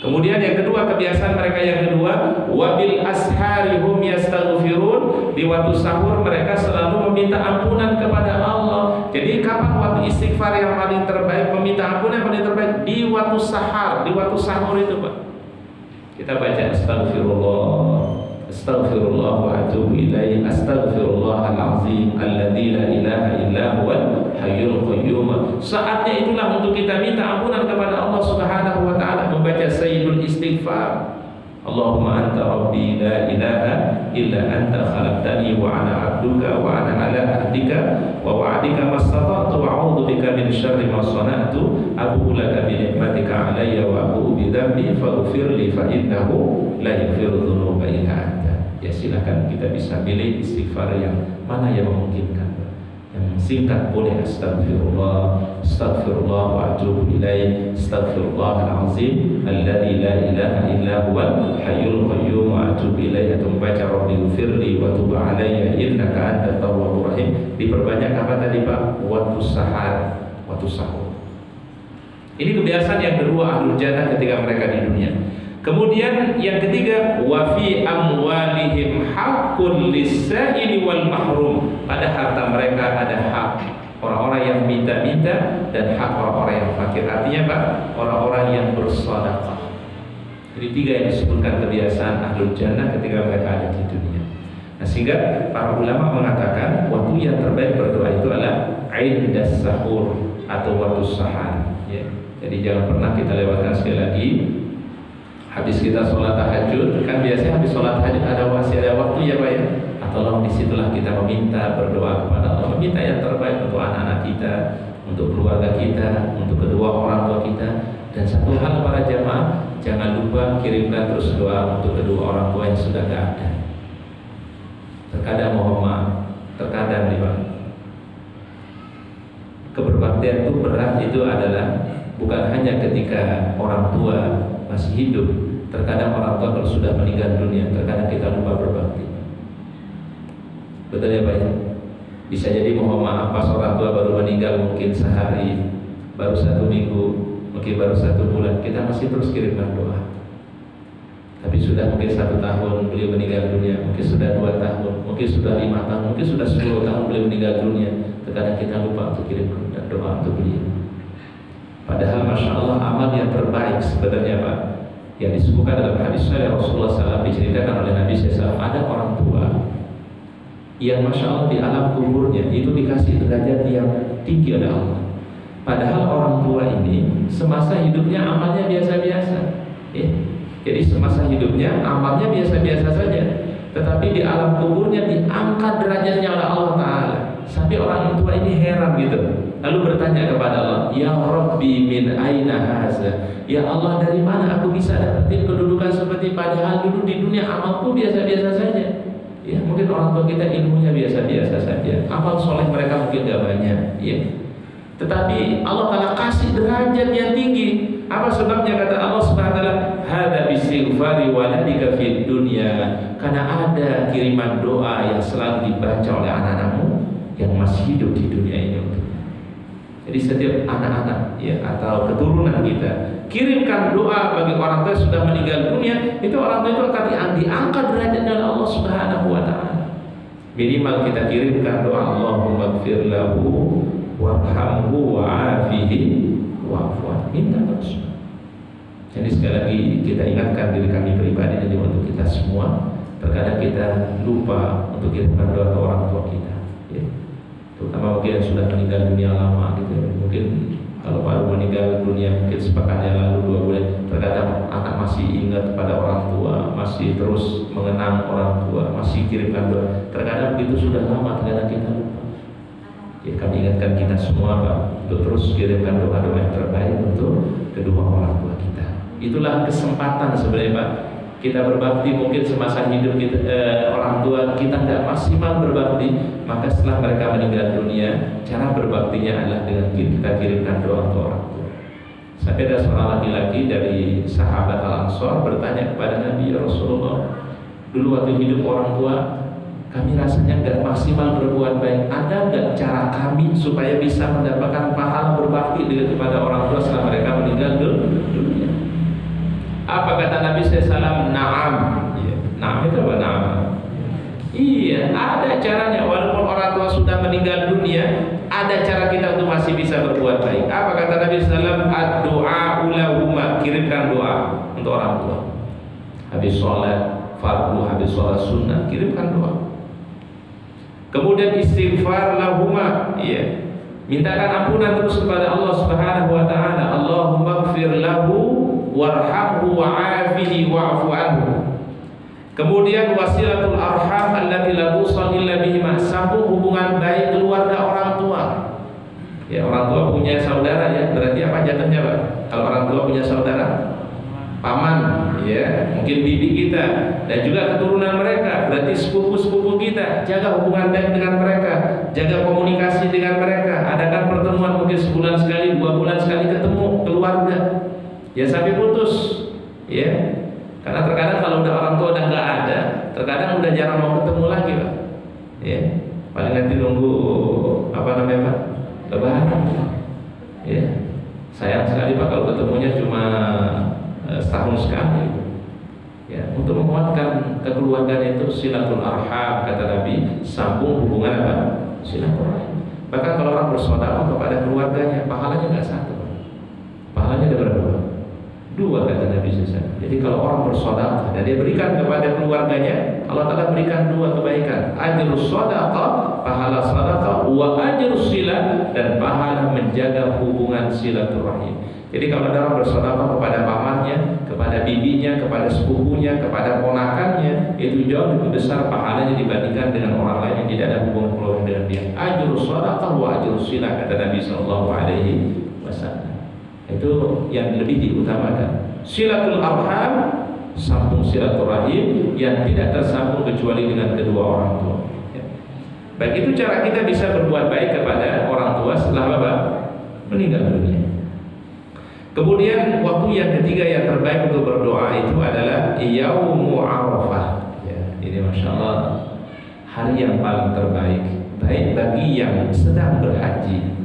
Kemudian yang kedua, kebiasaan mereka yang kedua, wabil asharihum yastaghfirun. Di waktu sahur mereka selalu meminta ampunan kepada Allah. Jadi kapan waktu istighfar yang paling terbaik, meminta ampunan yang paling terbaik? Di waktu sahur, di waktu sahur itu, Pak. Kita baca astaghfirullah wa atubu ilaih, astaghfirullahal azim alladzi la ilaha illa huwal hayyul qayyum. Saatnya itulah untuk kita minta ampunan kepada Allah Subhanahu wa taala, membaca sayyidul istighfar. Allahumma anta rabbi la ilaha illa anta khalaqtani wa ana 'abduka wa ana 'ala ahdika wa wa'dika mastata'tu wa a'udzu bika min syarri ma sana'tu abu'u laka bi ni'matika 'alayya wa abu'u bi dhanbi faghfir li fa innahu la yaghfiru dzunuba illa anta. Ya, silakan kita bisa pilih istighfar yang mana yang memungkinkan. Yang singkat boleh astagfirullah, astagfirullah wa atubu ilaih, astagfirullahal azim alladzi la ilaha illa huwal hayyul qayyum wa atubu ilaih, atau membaca rabbi ghfirli wa tub alayya innaka antat tawwabur rahim. Diperbanyak apa tadi, Pak? Waktu sahur. Ini kebiasaan yang kedua ahlul jannah ketika mereka di dunia. Kemudian yang ketiga, wa fi amwalihim haqqul lis-sa'ili wal mahrum. Pada harta mereka ada hak orang-orang yang minta-minta dan hak orang-orang yang fakir. Artinya Pak, orang-orang yang bersedekah. Jadi tiga yang disebutkan kebiasaan ahlul jannah ketika mereka ada di dunia. Nah, sehingga para ulama mengatakan waktu yang terbaik berdoa itu adalah indas sahur atau waktu sahar. Ya. Jadi jangan pernah kita lewatkan. Sekali lagi, habis kita sholat tahajud, kan biasanya habis sholat tahajud masih ada waktu ya Pak ya. Tolong disitulah kita meminta, berdoa kepada Allah, meminta yang terbaik untuk anak-anak kita, untuk keluarga kita, untuk kedua orang tua kita. Dan satu hal para jamaah, jangan lupa kirimkan terus doa untuk kedua orang tua yang sudah tidak ada. Terkadang mohon maaf, terkadang nih Pak, keberbaktian itu berat itu adalah bukan hanya ketika orang tua masih hidup. Terkadang orang tua kalau sudah meninggal dunia, terkadang kita lupa berbakti. Betul ya Pak ya? Bisa jadi mohon maaf pas orang tua baru meninggal mungkin sehari, baru 1 minggu, mungkin baru 1 bulan, kita masih terus kirimkan doa. Tapi sudah mungkin 1 tahun beliau meninggal dunia, mungkin sudah 2 tahun, mungkin sudah 5 tahun, mungkin sudah 10 tahun beliau meninggal dunia. Terkadang kita lupa untuk kirimkan doa untuk beliau. Padahal Masya Allah amal yang terbaik sebenarnya Pak, yang disebutkan dalam hadis Rasulullah SAW, diceritakan oleh Nabi SAW, ada orang tua yang Masya Allah di alam kuburnya itu dikasih derajat yang tinggi oleh Allah. Padahal orang tua ini semasa hidupnya amalnya biasa-biasa ya. Jadi semasa hidupnya amalnya biasa-biasa saja, tetapi di alam kuburnya diangkat derajatnya oleh Allah Ta'ala. Sampai orang tua ini heran gitu, lalu bertanya kepada Allah, ya Rabbi min aina haza, ya Allah dari mana aku bisa dapetin kedudukan seperti, padahal dulu di dunia amalku biasa-biasa saja. Ya, mungkin orang tua kita ilmunya biasa-biasa saja, amal soleh mereka mungkin gak banyak ya. Tetapi Allah Ta'ala kasih derajat yang tinggi. Apa sebabnya? Kata Allah Subhanahu wa taala, hadza bistighfari waladika fid dunya, karena ada kiriman doa yang selalu dibaca oleh anak-anakmu yang masih hidup di dunia ini. Jadi setiap anak-anak ya atau keturunan kita kirimkan doa bagi orang tua yang sudah meninggal dunia, itu orang tua itu akan diangkat derajatnya oleh Allah Subhanahu wa taala. Minimal kita kirimkan doa Allahumma ighfir lahu warhamhu wa'afihi wa'fu anhu. Minta terus. Jadi sekali lagi kita ingatkan diri kami pribadi dan untuk kita semua, terkadang kita lupa untuk kirimkan doa ke orang tua kita, ya. Terutama mungkin yang sudah meninggal dunia lama gitu ya. Mungkin kalau baru meninggal dunia mungkin sepekan yang lalu, 2 bulan, terkadang anak masih ingat pada orang tua, masih terus mengenang orang tua, masih kirimkan doa. Terkadang begitu sudah lama, terkadang kita lupa. Ya, kami ingatkan kita semua Pak, untuk terus kirimkan doa-doa yang terbaik untuk kedua orang tua kita. Itulah kesempatan sebenarnya Pak, kita berbakti. Mungkin semasa hidup kita, orang tua kita nggak maksimal berbakti, maka setelah mereka meninggal dunia, cara berbaktinya adalah dengan kita kirimkan doa untuk orang tua. Sampai ada seorang laki-laki dari sahabat Al-Ansor bertanya kepada Nabi, ya Rasulullah, dulu waktu hidup orang tua kami rasanya nggak maksimal berbuat baik. Ada nggak cara kami supaya bisa mendapatkan pahala berbakti kepada orang tua setelah mereka meninggal dunia? Apa kata Nabi SAW? Naam. Naam itu apa? Naam. Iya, ada caranya. Walaupun orang tua sudah meninggal dunia, ada cara kita untuk masih bisa berbuat baik. Apa kata Nabi SAW? Ad-du'a ulahuma, kirimkan doa untuk orang tua. Habis sholat fardu, habis sholat sunnah, kirimkan doa. Kemudian istighfar lahuma, ya. Mintakan ampunan terus kepada Allah Subhanahu wa taala. Allahumma ighfir lahu warhamhu wa'afihi wa'fu anhu. Kemudian wasilatul arham allati la tusal illa bihima, sambung hubungan baik keluarga orang tua. Ya, orang tua punya saudara ya, berarti apa jatuhnya Pak? Kalau orang tua punya saudara, paman, ya, mungkin bibi kita dan juga keturunan mereka, berarti sepupu-sepupu kita. Jaga hubungan baik dengan mereka, jaga komunikasi dengan mereka, adakan pertemuan mungkin sebulan sekali, 2 bulan sekali ketemu keluarga. Ya sampai putus, ya. Karena terkadang kalau udah orang tua udah nggak ada, terkadang udah jarang mau ketemu lagi Pak. Ya, paling nanti nunggu apa namanya Pak? Lebaran. Ya, sayang sekali Pak kalau ketemunya cuma setahun sekali. Ya, untuk menguatkan kekeluargaan itu silatul arham, kata Nabi, sambung hubungan apa? Silaturahim. Bahkan kalau orang bersedekah kepada keluarganya, pahalanya nggak 1, pahalanya ada berapa? 2 kata Nabi SAW. Jadi kalau orang bersedekah dan dia berikan kepada keluarganya, Allah Ta'ala berikan 2 kebaikan. Ajrus sedekah, pahala sedekah, wa ajrus silah, dan pahala menjaga hubungan silaturahim. Jadi kalau ada orang bersedekah kepada pamannya, kepada bibinya, kepada sepupunya, kepada ponakannya, itu jauh lebih besar pahalanya dibandingkan dengan orang lain yang tidak ada hubungan keluarga dengan dia. Ajrus sedekah wa ajrus silah, kata Nabi SAW. Itu yang lebih diutamakan. Silatul arham, sambung silaturahim yang tidak tersambung kecuali dengan kedua orang tua. Ya. Baik, itu cara kita bisa berbuat baik kepada orang tua setelah Bapak meninggal dunia. Kemudian waktu yang ketiga yang terbaik untuk berdoa itu adalah Yaumu Arafah. Ya, ini Masya Allah hari yang paling terbaik, baik bagi yang sedang berhaji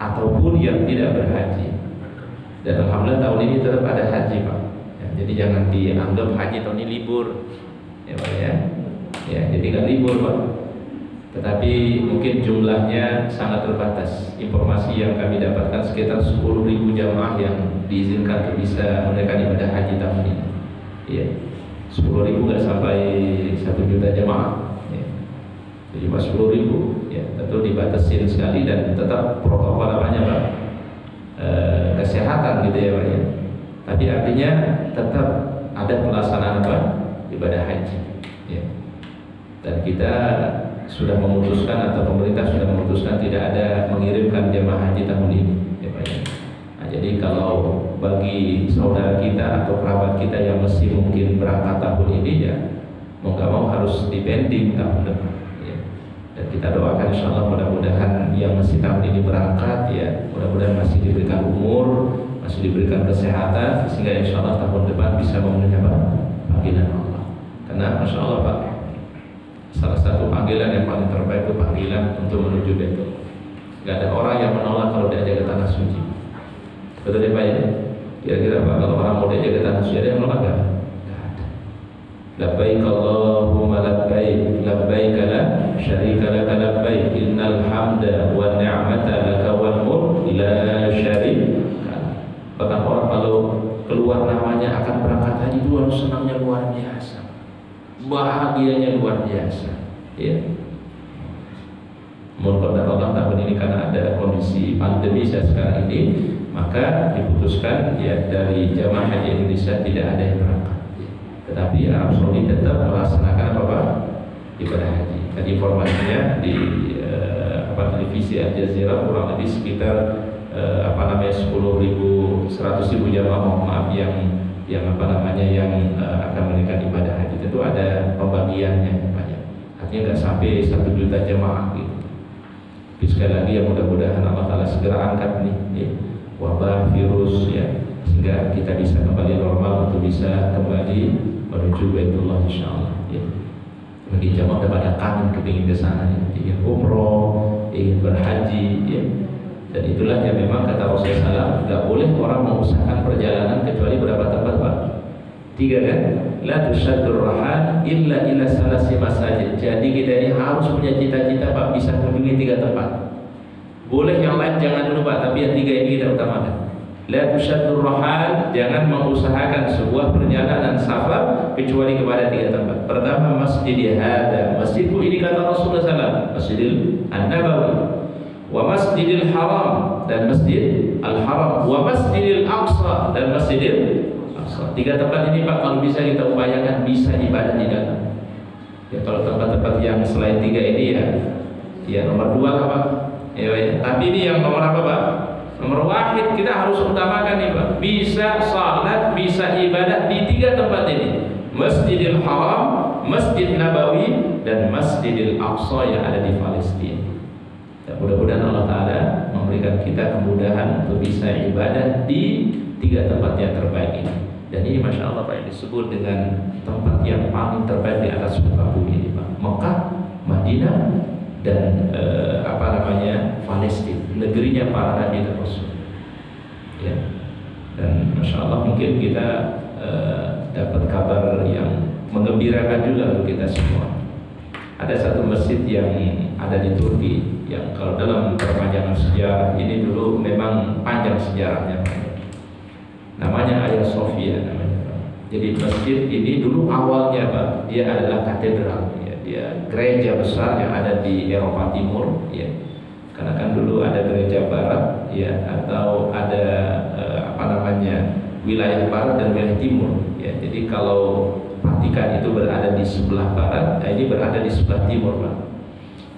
ataupun yang tidak berhaji. Dan alhamdulillah tahun ini tetap ada haji Pak. Ya, jadi jangan dianggap haji tahun ini libur, ya Pak ya. Ya, jadi nggak libur Pak. Tetapi mungkin jumlahnya sangat terbatas. Informasi yang kami dapatkan sekitar 10.000 jamaah yang diizinkan untuk bisa menunaikan ibadah haji tahun ini. Ya, 10.000 nggak sampai 1 juta jamaah. Ya. Jadi cuma 10.000. Ya, tentu dibatasin sekali dan tetap protokol namanya Pak. Kesehatan gitu ya Pak ya. Tapi artinya tetap ada pelaksanaan apa? Ibadah haji. Ya. Dan kita sudah memutuskan atau pemerintah sudah memutuskan tidak ada mengirimkan jemaah haji tahun ini, ya Pak ya. Nah, jadi kalau bagi saudara kita atau kerabat kita yang masih mungkin berangkat tahun ini ya, mau nggak mau harus dipending tahun depan. Ya. Dan kita doakan insya Allah mudah-mudahan yang masih tahun ini berangkat ya, mudah-mudahan masih diberikan umur, masih diberikan kesehatan sehingga insya Allah tahun depan bisa memenuhi panggilan Allah. Karena masya Allah Pak, salah satu panggilan yang paling terbaik itu panggilan untuk menuju Baitul. Gak ada orang yang menolak kalau diajak ke tanah suci. Betul ya Pak ya? Kira-kira Pak, kalau orang mau diajak ke tanah suci ada yang menolak gak? Labbaik Allahumma labbaik, labbaik la syarika laka labbaik, innal hamda wan ni'mata laka wal mulk la syarika. Bahkan orang kalau keluar namanya akan berangkat haji itu harus senangnya luar biasa. bahagianya luar biasa. Ya. Menurut Allah tahun ini karena ada kondisi pandemi sekarang ini, maka diputuskan ya dari jamaah haji Indonesia tidak ada yang berangkat. Tetapi Arab Saudi tetap melaksanakan apa? Ibadah haji. Tadi informasinya di televisi Al Jazeera kurang lebih sekitar 10.000 100.000 jamaah yang akan menunaikan ibadah haji. Tentu ada pembagiannya banyak. Artinya nggak sampai 1 juta jamaah gitu. Tapi sekali lagi ya mudah-mudahan Allah Ta'ala segera angkat nih ya, wabah virus ya, sehingga kita bisa kembali normal untuk bisa kembali menuju Baitullah insyaallah ya. Bagi jamaah udah pada kangen kepingin ke sana ya, ingin umroh, ingin berhaji ya. Dan itulah yang memang kata Rasulullah SAW, nggak boleh orang mengusahakan perjalanan kecuali berapa tempat Pak? 3 kan? La tushaddur rahal illa ila salasi masajid. Jadi kita ini harus punya cita-cita Pak, bisa mengunjungi 3 tempat. Boleh yang lain jangan dulu Pak, tapi yang 3 ini kita utamakan. La tushaddur rahal, jangan mengusahakan sebuah perjalanan safar kecuali kepada 3 tempat. Pertama masjid hada, masjidku ini kata Rasulullah SAW, Masjidil An-Nabawi, wa Masjidil Haram, dan Masjid Al-Haram, wa Masjidil Aqsa, dan Masjidil Aqsa. 3 tempat ini Pak, kalau bisa kita upayakan bisa ibadah di dalam. Ya kalau tempat-tempat yang selain 3 ini ya nomor 2 lah Pak. Ya. Tapi ini yang nomor apa Pak? Nomor 1 kita harus utamakan nih Pak. Bisa salat, bisa ibadah di 3 tempat ini. Masjidil Haram, Masjid Nabawi, dan Masjidil Aqsa yang ada di Palestina. Dan mudah-mudahan Allah Ta'ala memberikan kita kemudahan untuk bisa ibadah di 3 tempat yang terbaik ini. Dan ini Masya Allah Pak, yang disebut dengan tempat yang paling terbaik di atas muka bumi ini Pak. Mekah, Madinah, dan Palestina, negerinya para nabi dan rasul. Ya. Dan Masya Allah mungkin kita dapat kabar yang menggembirakan juga untuk kita semua. Ada satu masjid yang ada di Turki yang kalau dalam perpanjangan sejarah ini dulu memang panjang sejarahnya. Namanya Hagia Sophia namanya. Jadi masjid ini dulu awalnya Pak, dia adalah katedral ya. Dia gereja besar yang ada di Eropa Timur ya. Karena kan dulu ada gereja barat ya, atau ada wilayah barat dan wilayah timur ya. Jadi kalau Vatikan itu berada di sebelah barat, ini berada di sebelah timur Pak.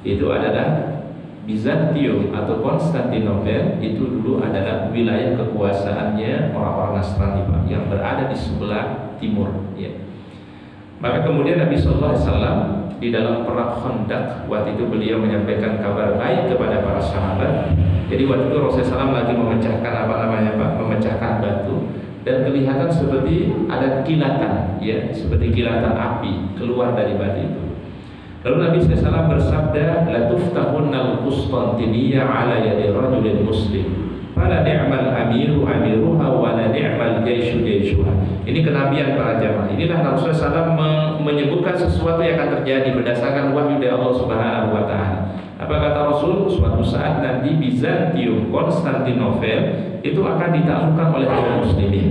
Itu adalah Bizantium atau Konstantinopel, itu dulu adalah wilayah kekuasaannya orang-orang Nasrani Pak, yang berada di sebelah timur ya. Maka kemudian Nabi SAW di dalam perang Khandaq, waktu itu beliau menyampaikan kabar baik kepada para sahabat. Jadi waktu itu Rasulullah SAW lagi memecahkan memecahkan batu, dan kelihatan seperti ada kilatan ya, seperti kilatan api keluar dari batu itu. Lalu Nabi SAW bersabda, la tuftahunnal Qustantiniyah ala yadi rajulin muslim, fala ni'mal amiru amiruha wa la ni'mal jaishu jaishuha. Ini kenabian para jamaah. Inilah Rasulullah SAW menyebutkan sesuatu yang akan terjadi berdasarkan wahyu dari Allah Subhanahu wa Ta'ala. Apa kata Rasul? Suatu saat nanti Bizantium, Konstantinopel itu akan ditaklukkan oleh kaum muslimin.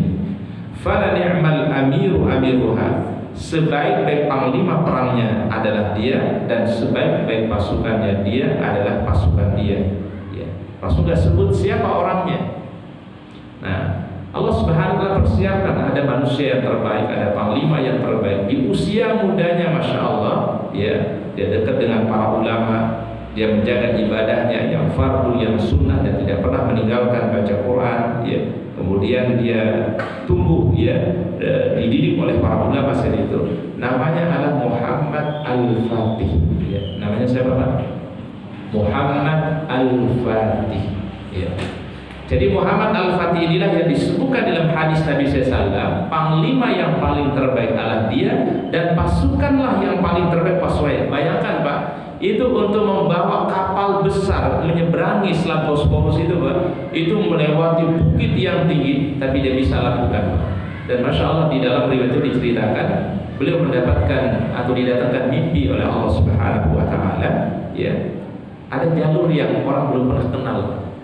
Fala ni'mal amiru amiruha, sebaik-baik panglima perangnya adalah dia, dan sebaik-baik pasukannya dia adalah pasukan dia ya. Rasul gak sebut siapa orangnya. Nah, Allah Subhanahu wa Ta'ala persiapkan ada manusia yang terbaik, ada panglima yang terbaik di usia mudanya Masya Allah ya. Dia dekat dengan para ulama, dia menjaga ibadahnya yang fardu, yang sunnah, dan tidak pernah meninggalkan baca Quran ya. Kemudian dia tumbuh ya, dididik oleh para ulama saat itu. Namanya adalah Muhammad Al-Fatih ya. Namanya siapa Pak? Muhammad Al-Fatih ya. Jadi Muhammad Al-Fatih inilah yang disebutkan dalam hadis Nabi SAW, panglima yang paling terbaik adalah dia, dan pasukanlah yang paling terbaik pasukan. Bayangkan Pak, itu untuk membawa kapal besar menyeberangi Selat Bosporus itu Pak, itu melewati bukit yang tinggi, tapi dia bisa lakukan. Dan Masya Allah di dalam riwayat itu diceritakan beliau mendapatkan atau didatangkan mimpi oleh Allah Subhanahu wa Ta'ala ya. Ada jalur yang orang belum pernah kenal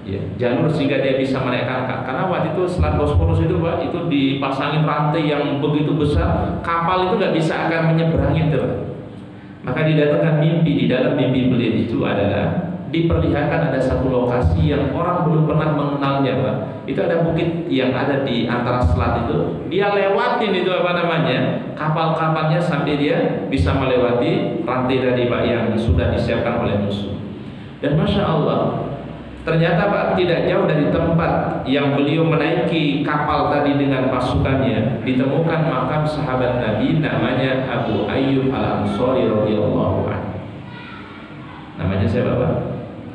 ya, jalur sehingga dia bisa menaikkan karena waktu itu Selat Bosporus itu Pak, itu dipasangin rantai yang begitu besar, kapal itu nggak bisa akan menyeberangi itu Pak. Maka didatangkan mimpi, di dalam mimpi beliau itu adalah diperlihatkan ada satu lokasi yang orang belum pernah mengenalnya Pak. Itu ada bukit yang ada di antara selat itu, dia lewatin itu kapal-kapalnya sampai dia bisa melewati rantai tadi Pak yang sudah disiapkan oleh musuh. Dan Masya Allah, ternyata Pak, tidak jauh dari tempat yang beliau menaiki kapal tadi dengan pasukannya, ditemukan makam sahabat Nabi namanya Abu Ayyub Al-Ansari radhiyallahu anhu. Namanya siapa Pak?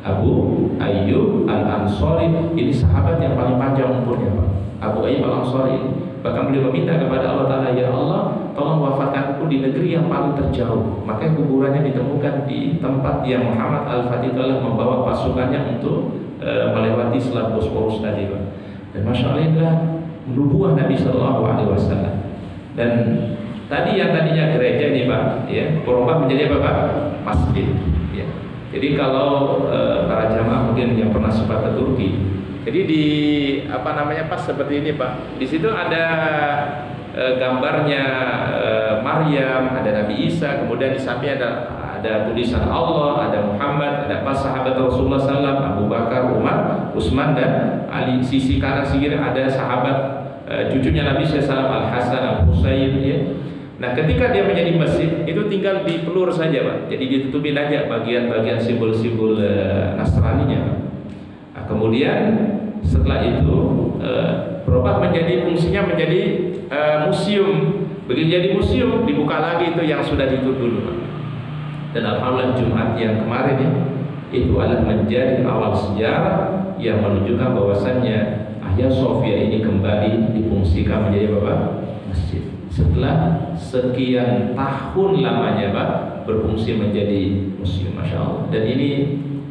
Abu Ayyub Al-Ansari. Ini sahabat yang paling panjang umurnya Pak, Abu Ayyub Al-Ansari. Bahkan beliau meminta kepada Allah Ta'ala, ya Allah, tolong wafatkanku di negeri yang paling terjauh. Maka kuburannya ditemukan di tempat yang Muhammad Al-Fatih telah membawa pasukannya untuk melewati Selat Bosporus tadi Pak. Dan Masya Allah, inilah nubuah Nabi SAW. Dan tadi yang tadinya gereja ini Pak, ya, berubah menjadi apa Pak? Masjid. Ya. Jadi kalau para jamaah mungkin yang pernah sempat ke Turki, jadi di pas seperti ini Pak. Di situ ada gambarnya Maryam, ada Nabi Isa, kemudian di samping ada tulisan Allah, ada Muhammad, ada pas sahabat Rasulullah SAW, Abu Bakar, Umar, Utsman dan Ali. Sisi kanan kiri ada sahabat cucunya Nabi SAW, Al Hasan, Al Husain. Ya. Nah, ketika dia menjadi masjid itu tinggal dipelur saja Pak. Jadi ditutupin aja bagian-bagian simbol-simbol Nasraninya Pak. Nah, kemudian setelah itu berubah menjadi fungsinya menjadi museum. Begitu jadi museum dibuka lagi itu yang sudah ditutup dulu Pak. Dan alhamdulillah Jumat yang kemarin ya, itu adalah menjadi awal sejarah yang menunjukkan bahwasannya Hagia Sophia ini kembali difungsikan menjadi apa? Masjid. Setelah sekian tahun lamanya Pak berfungsi menjadi museum, Masya Allah. Dan ini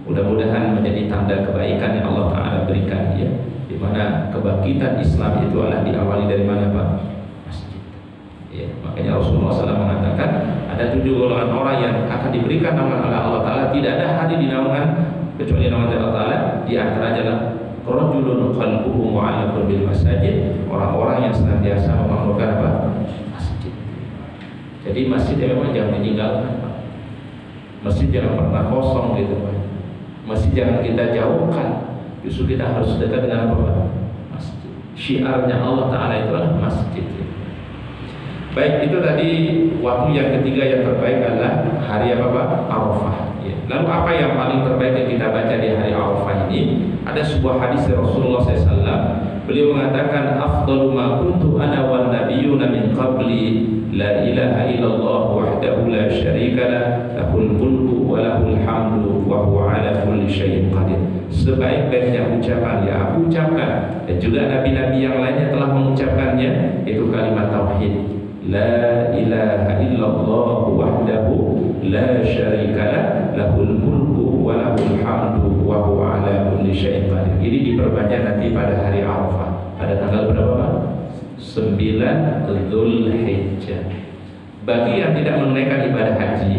mudah-mudahan menjadi tanda kebaikan yang Allah Ta'ala berikan ya, di mana kebangkitan Islam itu adalah diawali dari mana Pak? Masjid. Ya, makanya Rasulullah SAW mengatakan ada 7 golongan orang yang akan diberikan naungan oleh Allah Ta'ala, tidak ada hari di naungan kecuali naungan Allah Ta'ala. Di antara adalah rajulun qalbuhu mu'allaqun bil masajid, orang-orang yang senantiasa memakmurkan apa? Masjid. Jadi masjid memang jangan ditinggalkan Pak. Masjid jangan pernah kosong gitu Pak. Masjid jangan kita jauhkan, justru kita harus dekat dengan apa Pak? Masjid. Syiarnya Allah Ta'ala itu adalah masjid. Baik, itu tadi waktu yang ketiga yang terbaik adalah hari apa Pak? Arafah. Ya. Lalu apa yang paling terbaik yang kita baca di hari Arafah ini? Ada sebuah hadis dari Rasulullah SAW. Beliau mengatakan, afdalu ma kuntu ana wan nabiyyuna min qabli, la ilaha illallah wahdahu la syarika lah, lahul mulku wa lahul hamdu wa huwa ala kulli syai'in qadir. Sebaik-baiknya ucapan yang aku ucapkan dan juga nabi-nabi yang lainnya telah mengucapkannya, itu kalimat tauhid. La ilaha illallah wahdahu la syarika lah, lahul mulku wa lahul hamdu wa huwa ala kulli syai'in qadir. Ini diperbanyak nanti pada hari Arafah. Pada tanggal berapa Pak? 9 Dzulhijjah. Bagi yang tidak menunaikan ibadah haji,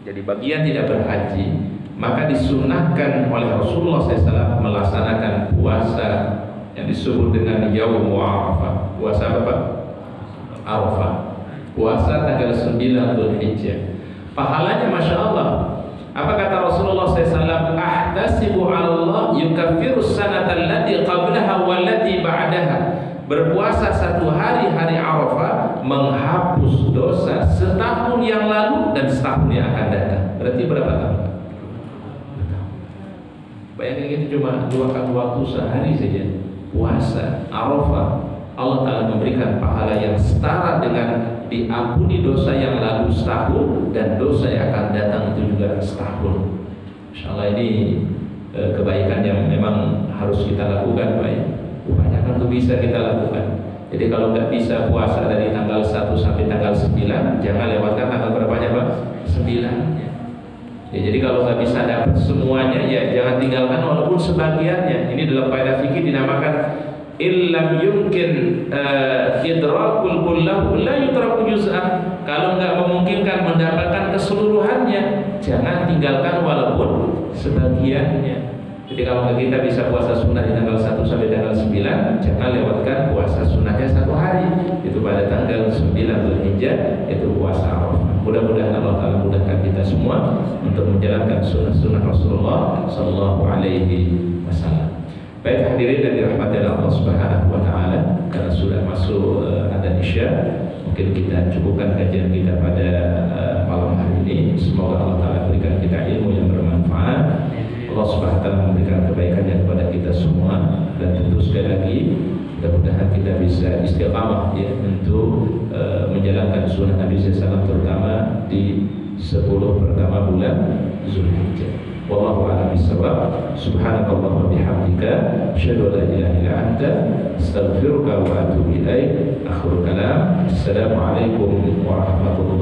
jadi bagi yang tidak berhaji, maka disunahkan oleh Rasulullah SAW melaksanakan puasa yang disebut dengan Yaum Arafah. Puasa apa Pak? Arafah. Puasa tanggal 9 Dzulhijjah. Pahalanya Masya Allah. Apa kata Rasulullah SAW? Ahtasibu 'ala Allah yukaffiru sanata allati qablaha wallati ba'daha. Berpuasa satu hari Arafah menghapus dosa setahun yang lalu dan setahun yang akan datang. Berarti berapa tahun? Bayangin itu cuma 2 kali waktu sehari saja. Puasa Arafah, Allah Ta'ala memberikan pahala yang setara dengan diampuni dosa yang lalu setahun dan dosa yang akan datang itu juga setahun. Insyaallah ini kebaikan yang memang harus kita lakukan Pak ya. Upayakan untuk bisa kita lakukan. Jadi kalau nggak bisa puasa dari tanggal 1 sampai tanggal 9, jangan lewatkan tanggal berapanya Pak? 9 ya. Ya, jadi kalau nggak bisa dapat semuanya ya jangan tinggalkan walaupun sebagiannya. Ini dalam kaidah fikih dinamakan illam yumkin idrakul kullahu la yutraku juz'an. Kalau nggak memungkinkan mendapatkan keseluruhannya, jangan tinggalkan walaupun sebagiannya. Jadi kalau kita bisa puasa sunnah di tanggal 1 sampai tanggal 9, jangan lewatkan puasa sunnahnya 1 hari. Itu pada tanggal 9 Dzulhijjah, itu puasa Arafah. Mudah-mudahan Allah Ta'ala mudahkan kita semua untuk menjalankan sunnah-sunnah Rasulullah Sallallahu Alaihi Wasallam. Baik hadirin yang dirahmati Allah Subhanahu Wa Taala, karena sudah masuk adzan Isya, mungkin kita cukupkan kajian kita pada malam hari ini. Semoga Allah Ta'ala berikan kita ilmu yang bermanfaat. Allah Subhanahu wa taala memberikan kebaikannya kepada kita semua, dan tentu sekali lagi mudah-mudahan kita bisa istiqamah ya untuk menjalankan sunnah Nabi SAW, terutama di 10 pertama bulan Zulhijjah. Wallahu a'lam bishawab. Subhanakallahumma bihamdika asyhadu an la ilaha illa anta astaghfiruka wa atubu ilaik. Akhirul kalam. Assalamualaikum warahmatullahi